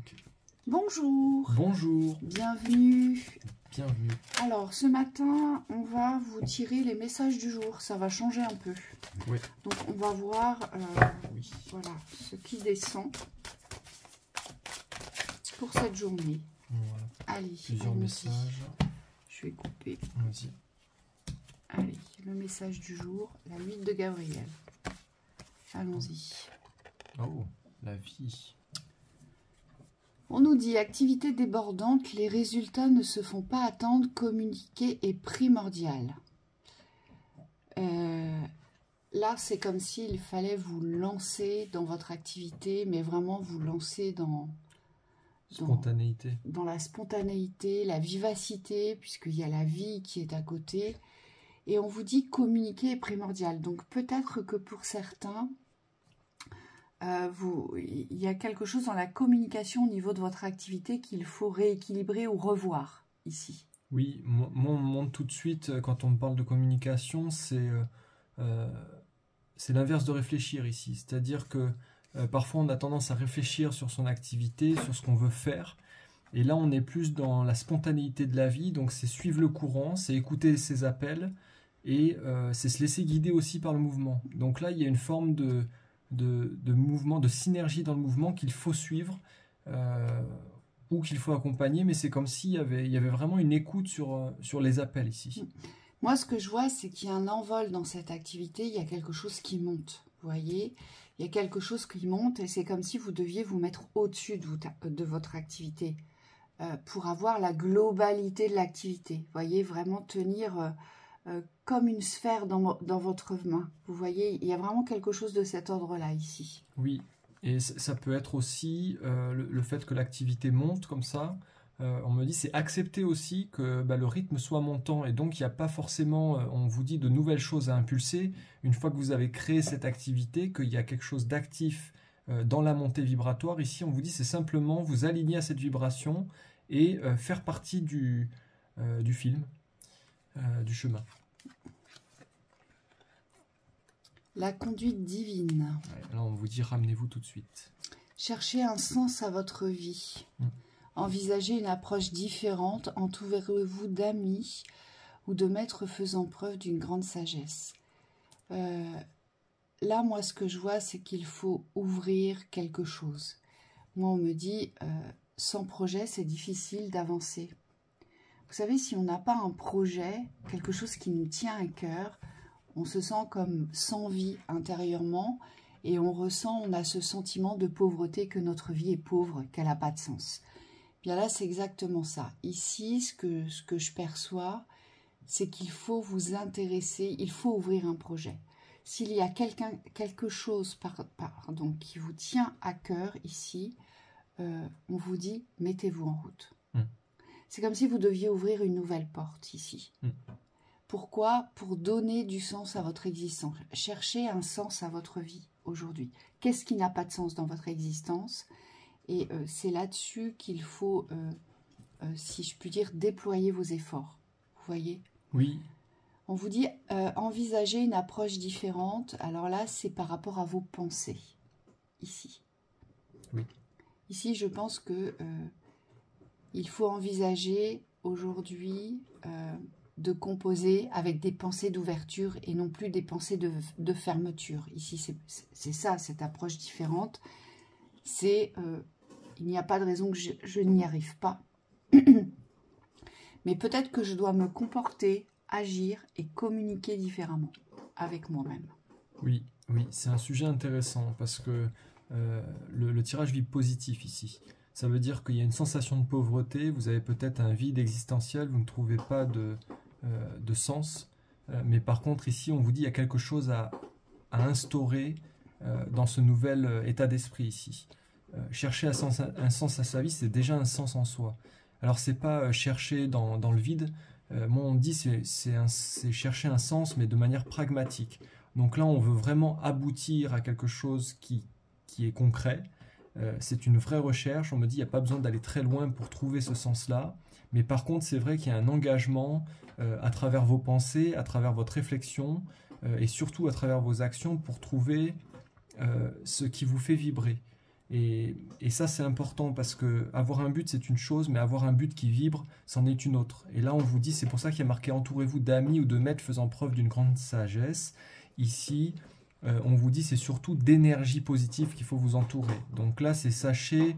Ok. Bonjour. Bonjour. Bienvenue. Bienvenue. Alors, ce matin, on va vous tirer les messages du jour. Ça va changer un peu. Oui. Donc, on va voir Oui. voilà, ce qui descend pour cette journée. Voilà. Allez, Plusieurs messages. Je vais couper. Vas-y. Allez, le message du jour, la 8 de Gabriel. Allons-y. Oh, la vie. On nous dit, activité débordante, les résultats ne se font pas attendre, communiquer est primordial. Là, c'est comme s'il fallait vous lancer dans votre activité, mais vraiment vous lancer dans la spontanéité, la vivacité, puisqu'il y a la vie qui est à côté. Et on vous dit communiquer est primordial. Donc peut-être que pour certains, il y a quelque chose dans la communication au niveau de votre activité qu'il faut rééquilibrer ou revoir ici. Oui, moi on me montre tout de suite, quand on me parle de communication, c'est l'inverse de réfléchir ici. C'est-à-dire que parfois on a tendance à réfléchir sur son activité, sur ce qu'on veut faire. Et là on est plus dans la spontanéité de la vie, donc c'est suivre le courant, c'est écouter ses appels et c'est se laisser guider aussi par le mouvement. Donc là il y a une forme de mouvement, de synergie dans le mouvement qu'il faut suivre ou qu'il faut accompagner, mais c'est comme s'il y avait vraiment une écoute sur les appels ici. Moi, ce que je vois, c'est qu'il y a un envol dans cette activité, il y a quelque chose qui monte, vous voyez. Il y a quelque chose qui monte et c'est comme si vous deviez vous mettre au-dessus de votre activité pour avoir la globalité de l'activité. Vous voyez, vraiment tenir comme une sphère dans votre main. Vous voyez, il y a vraiment quelque chose de cet ordre-là ici. Oui, et ça peut être aussi le fait que l'activité monte comme ça. On me dit c'est accepter aussi que le rythme soit montant et donc il n'y a pas forcément, on vous dit de nouvelles choses à impulser. Une fois que vous avez créé cette activité, qu'il y a quelque chose d'actif dans la montée vibratoire, ici on vous dit c'est simplement vous aligner à cette vibration et faire partie du film, du chemin. La conduite divine. Ouais, là on vous dit ramenez-vous tout de suite. Cherchez un sens à votre vie. Envisagez une approche différente, entourez-vous d'amis ou de maîtres faisant preuve d'une grande sagesse. Là, moi, ce que je vois, c'est qu'il faut ouvrir quelque chose. Moi, on me dit, sans projet, c'est difficile d'avancer. Vous savez, si on n'a pas un projet, quelque chose qui nous tient à cœur, on se sent comme sans vie intérieurement et on a ce sentiment de pauvreté, que notre vie est pauvre, qu'elle n'a pas de sens. Bien là, c'est exactement ça. Ici, ce que je perçois, c'est qu'il faut vous intéresser, il faut ouvrir un projet. S'il y a quelque chose qui vous tient à cœur ici, on vous dit, mettez-vous en route. C'est comme si vous deviez ouvrir une nouvelle porte ici. Pourquoi? Pour donner du sens à votre existence. Cherchez un sens à votre vie aujourd'hui. Qu'est-ce qui n'a pas de sens dans votre existence? Et c'est là-dessus qu'il faut, si je puis dire, déployer vos efforts. Vous voyez? Oui. On vous dit envisager une approche différente. Alors là, c'est par rapport à vos pensées. Ici. Oui. Ici, je pense que il faut envisager aujourd'hui de composer avec des pensées d'ouverture et non plus des pensées de fermeture. Ici, c'est ça, cette approche différente. C'est... il n'y a pas de raison que je n'y arrive pas. Mais peut-être que je dois me comporter, agir et communiquer différemment avec moi-même. Oui, oui, c'est un sujet intéressant parce que le tirage vibre positif ici. Ça veut dire qu'il y a une sensation de pauvreté, vous avez peut-être un vide existentiel, vous ne trouvez pas de sens. Mais par contre, ici, on vous dit qu'il y a quelque chose à instaurer dans ce nouvel état d'esprit ici. Chercher un sens à sa vie, c'est déjà un sens en soi. Alors, c'est pas chercher dans le vide. Moi, on dit c'est chercher un sens, mais de manière pragmatique. Donc là, on veut vraiment aboutir à quelque chose qui est concret. C'est une vraie recherche. On me dit qu'il n'y a pas besoin d'aller très loin pour trouver ce sens-là. Mais par contre, c'est vrai qu'il y a un engagement à travers vos pensées, à travers votre réflexion et surtout à travers vos actions pour trouver ce qui vous fait vibrer. Et ça, c'est important parce que avoir un but, c'est une chose, mais avoir un but qui vibre, c'en est une autre. Et là, on vous dit, c'est pour ça qu'il y a marqué « Entourez-vous d'amis ou de maîtres faisant preuve d'une grande sagesse ». Ici, on vous dit, c'est surtout d'énergie positive qu'il faut vous entourer. Donc là, c'est sachez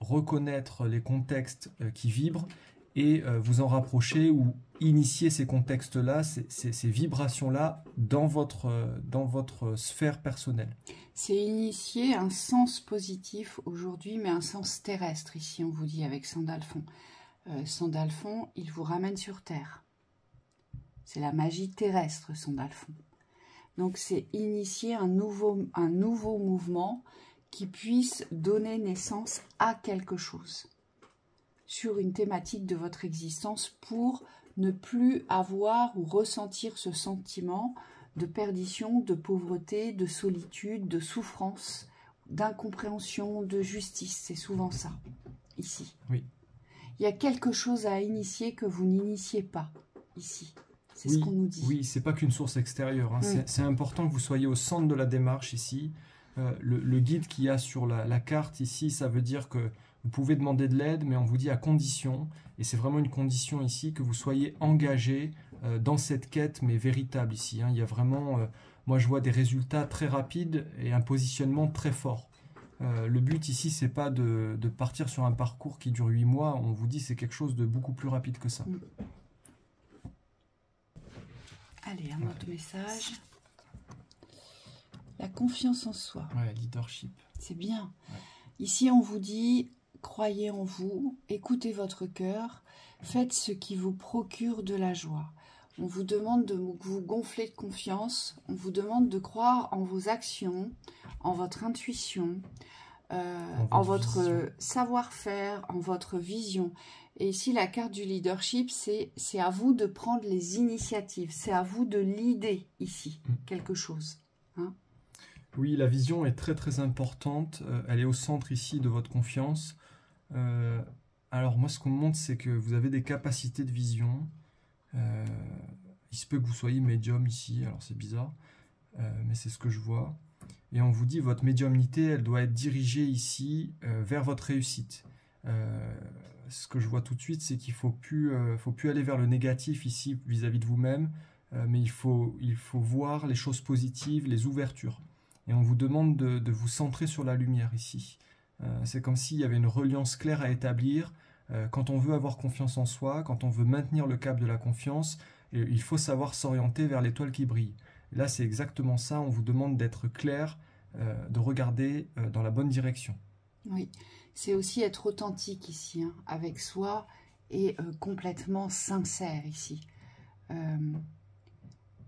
reconnaître les contextes qui vibrent et vous en rapprocher ou initier ces contextes-là, ces vibrations-là dans votre sphère personnelle. C'est initier un sens positif aujourd'hui, mais un sens terrestre, ici on vous dit avec Sandalphon. Sandalphon, il vous ramène sur Terre. C'est la magie terrestre, Sandalphon. Donc c'est initier un nouveau mouvement qui puisse donner naissance à quelque chose sur une thématique de votre existence pour ne plus avoir ou ressentir ce sentiment de perdition, de pauvreté, de solitude, de souffrance, d'incompréhension, de justice. C'est souvent ça, ici. Oui. Il y a quelque chose à initier que vous n'initiez pas, ici. C'est ce qu'on nous dit. Oui, c'est pas qu'une source extérieure. Hein. C'est important que vous soyez au centre de la démarche ici. Le guide qu'il y a sur la carte ici, ça veut dire que vous pouvez demander de l'aide, mais on vous dit à condition, et c'est vraiment une condition ici, que vous soyez engagé dans cette quête, mais véritable ici. Hein. Il y a vraiment, moi je vois des résultats très rapides et un positionnement très fort. Le but ici, c'est pas de partir sur un parcours qui dure 8 mois, on vous dit c'est quelque chose de beaucoup plus rapide que ça. Allez, un autre message. La confiance en soi. Ouais, leadership. C'est bien. Ouais. Ici, on vous dit, croyez en vous, écoutez votre cœur, faites ce qui vous procure de la joie. On vous demande de vous gonfler de confiance, on vous demande de croire en vos actions, en votre intuition, en votre savoir-faire, en votre vision. Et ici, la carte du leadership, c'est à vous de prendre les initiatives, c'est à vous de leader ici, quelque chose. Hein? Oui, la vision est très très importante, elle est au centre ici de votre confiance. Alors moi, ce qu'on me montre, c'est que vous avez des capacités de vision. Il se peut que vous soyez médium ici, alors c'est bizarre, mais c'est ce que je vois. Et on vous dit, votre médiumnité, elle doit être dirigée ici vers votre réussite. Ce que je vois tout de suite, c'est qu'il ne faut plus aller vers le négatif ici vis-à-vis de vous-même, mais il faut voir les choses positives, les ouvertures. Et on vous demande de vous centrer sur la lumière ici. C'est comme s'il y avait une reliance claire à établir. Quand on veut avoir confiance en soi, quand on veut maintenir le cap de la confiance, il faut savoir s'orienter vers l'étoile qui brille. Et là, c'est exactement ça. On vous demande d'être clair, de regarder dans la bonne direction. Oui, c'est aussi être authentique ici, hein, avec soi et complètement sincère ici.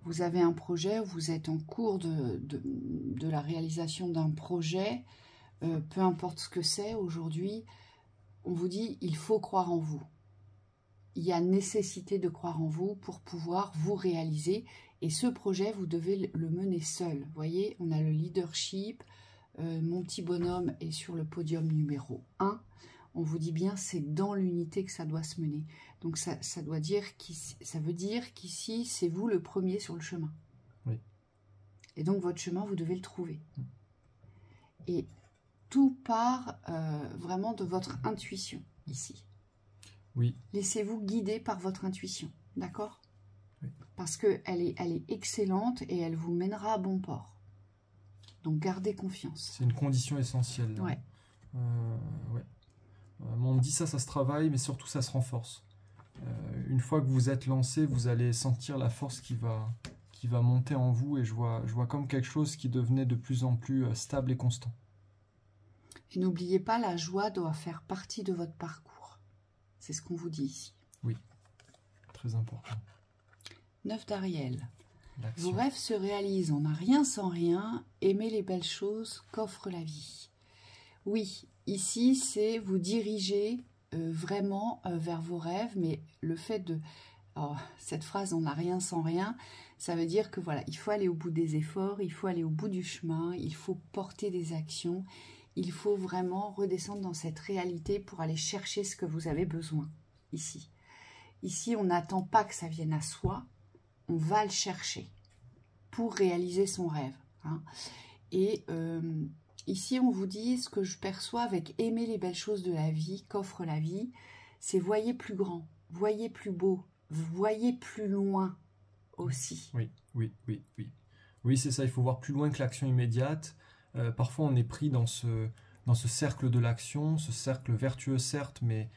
Vous avez un projet, vous êtes en cours de la réalisation d'un projet, peu importe ce que c'est aujourd'hui, on vous dit il faut croire en vous. Il y a nécessité de croire en vous pour pouvoir vous réaliser. Et ce projet, vous devez le mener seul. Vous voyez, on a le leadership. Mon petit bonhomme est sur le podium numéro 1. On vous dit bien, c'est dans l'unité que ça doit se mener. Donc ça veut dire qu'ici, c'est vous le premier sur le chemin. Oui. Et donc votre chemin, vous devez le trouver. Et tout part vraiment de votre intuition ici. Oui. Laissez-vous guider par votre intuition, d'accord? Oui. Parce qu'elle est excellente et elle vous mènera à bon port. Donc gardez confiance. C'est une condition essentielle. Là. Ouais. Ouais. On me dit ça se travaille, mais surtout ça se renforce. Une fois que vous êtes lancé, vous allez sentir la force qui va monter en vous, et je vois comme quelque chose qui devenait de plus en plus stable et constant. Et n'oubliez pas, la joie doit faire partie de votre parcours. C'est ce qu'on vous dit ici. Oui, très important. 9 d'Ariel. L'action. Vos rêves se réalisent, on n'a rien sans rien. Aimez les belles choses qu'offre la vie. Oui, ici, c'est vous diriger vraiment vers vos rêves, mais le fait de... Alors, cette phrase, on n'a rien sans rien, ça veut dire que voilà, il faut aller au bout des efforts, il faut aller au bout du chemin, il faut porter des actions, il faut vraiment redescendre dans cette réalité pour aller chercher ce que vous avez besoin, ici. Ici, on n'attend pas que ça vienne à soi, on va le chercher pour réaliser son rêve. Hein. Et Ici, on vous dit, ce que je perçois avec aimer les belles choses de la vie, qu'offre la vie, c'est voyez plus grand, voyez plus beau, voyez plus loin aussi. Oui, oui, oui, oui. Oui, c'est ça, il faut voir plus loin que l'action immédiate. Parfois, on est pris dans ce cercle de l'action, ce cercle vertueux, certes, mais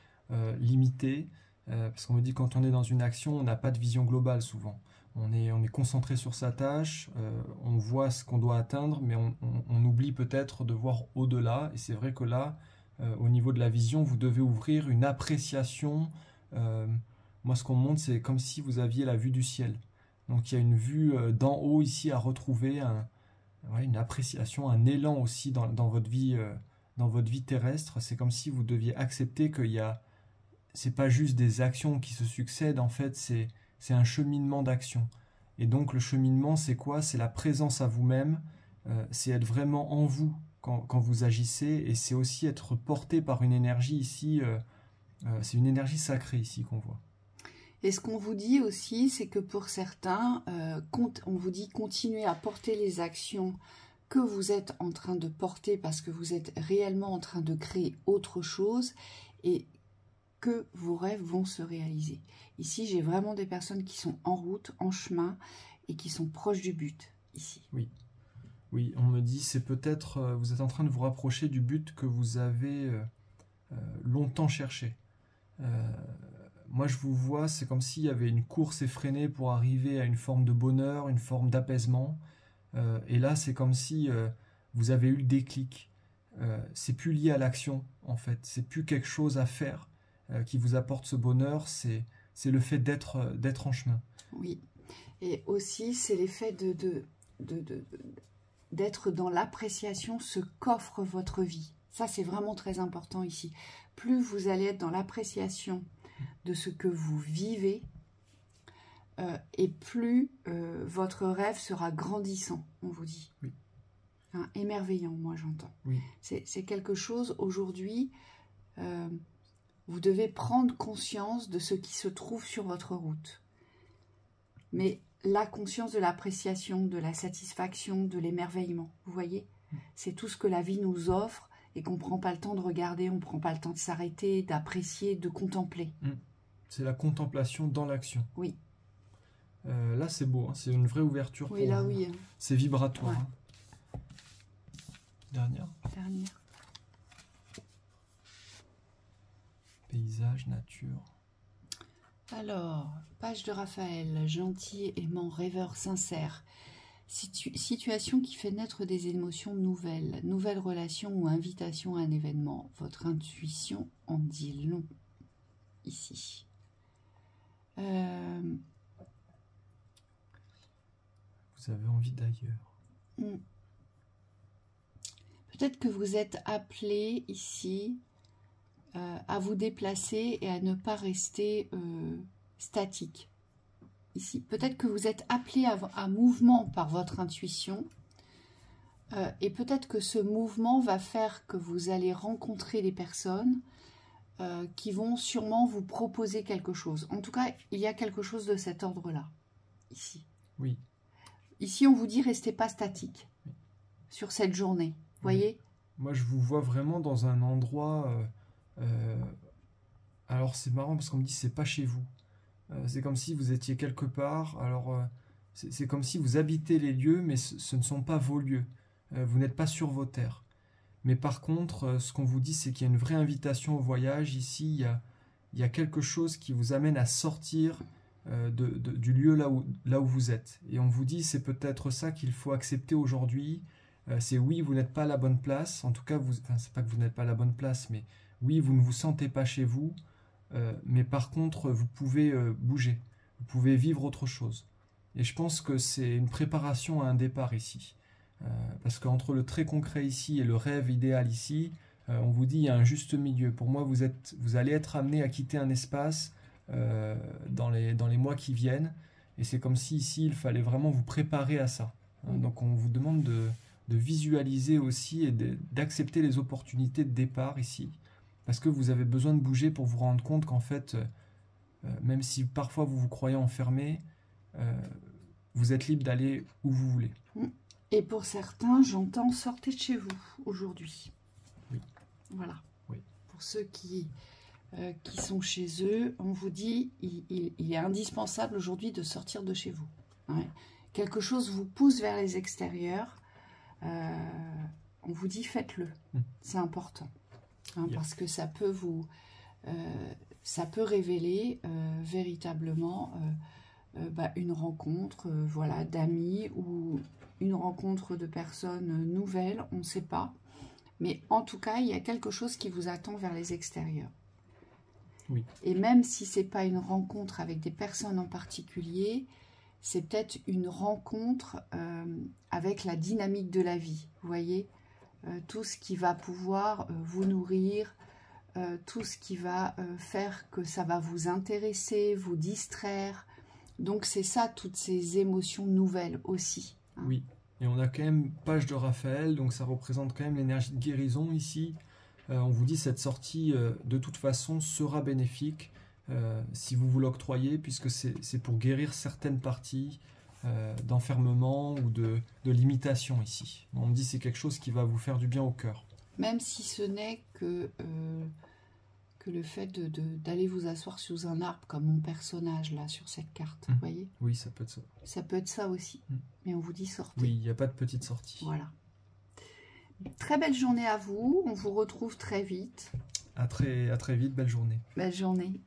limité. Parce qu'on me dit quand on est dans une action, on n'a pas de vision globale souvent. On est concentré sur sa tâche, on voit ce qu'on doit atteindre, mais on oublie peut-être de voir au-delà. Et c'est vrai que là, au niveau de la vision, vous devez ouvrir une appréciation. Moi, ce qu'on me montre, c'est comme si vous aviez la vue du ciel. Donc il y a une vue d'en haut ici à retrouver, ouais, une appréciation, un élan aussi dans votre vie terrestre. C'est comme si vous deviez accepter c'est pas juste des actions qui se succèdent, en fait, c'est un cheminement d'actions. Et donc le cheminement, c'est quoi? C'est la présence à vous-même, c'est être vraiment en vous quand vous agissez, et c'est aussi être porté par une énergie ici, c'est une énergie sacrée ici qu'on voit. Et ce qu'on vous dit aussi, c'est que pour certains, on vous dit continuez à porter les actions que vous êtes en train de porter parce que vous êtes réellement en train de créer autre chose et que vos rêves vont se réaliser. Ici, j'ai vraiment des personnes qui sont en route, en chemin et qui sont proches du but, ici. Oui, oui, on me dit c'est peut-être, vous êtes en train de vous rapprocher du but que vous avez longtemps cherché. Moi, je vous vois, c'est comme s'il y avait une course effrénée pour arriver à une forme de bonheur, une forme d'apaisement. Et là, c'est comme si vous avez eu le déclic. C'est plus lié à l'action, en fait. C'est plus quelque chose à faire qui vous apporte ce bonheur. C'est le fait d'être en chemin. Oui. Et aussi, c'est l'effet d'être dans l'appréciation, ce qu'offre votre vie. Ça, c'est vraiment très important ici. Plus vous allez être dans l'appréciation de ce que vous vivez, et plus votre rêve sera grandissant, on vous dit. Oui. Hein, émerveillant, moi j'entends. Oui. C'est quelque chose, aujourd'hui, vous devez prendre conscience de ce qui se trouve sur votre route. Mais la conscience de l'appréciation, de la satisfaction, de l'émerveillement, vous voyez, c'est tout ce que la vie nous offre et qu'on ne prend pas le temps de regarder, on ne prend pas le temps de s'arrêter, d'apprécier, de contempler. C'est la contemplation dans l'action. Oui. Là, c'est beau, hein, c'est une vraie ouverture. Oui, là, oui. C'est vibratoire. Ouais. Hein. Dernière. Paysage, nature. Alors, page de Raphaël, gentil, aimant, rêveur, sincère. Situation qui fait naître des émotions nouvelles, nouvelle relation ou invitation à un événement. Votre intuition en dit long, ici. Vous avez envie d'ailleurs. Peut-être que vous êtes appelé ici à vous déplacer et à ne pas rester statique. Ici, peut-être que vous êtes appelé à mouvement par votre intuition et peut-être que ce mouvement va faire que vous allez rencontrer des personnes qui vont sûrement vous proposer quelque chose. En tout cas, il y a quelque chose de cet ordre-là, ici. Oui. Ici, on vous dit restez pas statique sur cette journée, vous voyez? Moi, je vous vois vraiment dans un endroit... alors, c'est marrant parce qu'on me dit c'est pas chez vous. C'est comme si vous étiez quelque part. Alors, c'est comme si vous habitez les lieux, mais ce ne sont pas vos lieux. Vous n'êtes pas sur vos terres. Mais par contre, ce qu'on vous dit, c'est qu'il y a une vraie invitation au voyage. Ici, il y a quelque chose qui vous amène à sortir du lieu là où vous êtes. Et on vous dit, c'est peut-être ça qu'il faut accepter aujourd'hui. C'est oui, vous n'êtes pas à la bonne place. En tout cas, c'est pas que vous n'êtes pas à la bonne place, mais oui, vous ne vous sentez pas chez vous. Mais par contre, vous pouvez bouger. Vous pouvez vivre autre chose. Et je pense que c'est une préparation à un départ ici. Parce qu'entre le très concret ici et le rêve idéal ici, on vous dit il y a un juste milieu. Pour moi, vous allez être amené à quitter un espace dans les mois qui viennent. Et c'est comme si ici, il fallait vraiment vous préparer à ça. Donc on vous demande de visualiser aussi et d'accepter les opportunités de départ ici. Parce que vous avez besoin de bouger pour vous rendre compte qu'en fait, même si parfois vous vous croyez enfermé, vous êtes libre d'aller où vous voulez. Et pour certains, j'entends sortez de chez vous aujourd'hui. Oui. Voilà. Oui. Pour ceux qui sont chez eux, on vous dit il est indispensable aujourd'hui de sortir de chez vous. Ouais. Quelque chose vous pousse vers les extérieurs. On vous dit faites-le. C'est important. Hein, parce que ça peut vous... ça peut révéler véritablement une rencontre voilà, d'amis ou une rencontre de personnes nouvelles, on ne sait pas. Mais en tout cas, il y a quelque chose qui vous attend vers les extérieurs. Oui. Et même si ce n'est pas une rencontre avec des personnes en particulier, c'est peut-être une rencontre avec la dynamique de la vie. Vous voyez, tout ce qui va pouvoir vous nourrir, tout ce qui va faire que ça va vous intéresser, vous distraire. Donc c'est ça, toutes ces émotions nouvelles aussi. Hein. Oui, et on a quand même page de Raphaël, donc ça représente quand même l'énergie de guérison ici. On vous dit cette sortie de toute façon sera bénéfique si vous vous l'octroyez, puisque c'est pour guérir certaines parties d'enfermement ou de limitation ici. On me dit c'est quelque chose qui va vous faire du bien au cœur. Même si ce n'est que le fait d'aller vous asseoir sous un arbre comme mon personnage là sur cette carte, vous voyez. Oui, ça peut être ça. Ça peut être ça aussi, mais on vous dit sortez. Oui, il n'y a pas de petite sortie. Voilà. Très belle journée à vous, on vous retrouve très vite. À très vite, belle journée. Belle journée.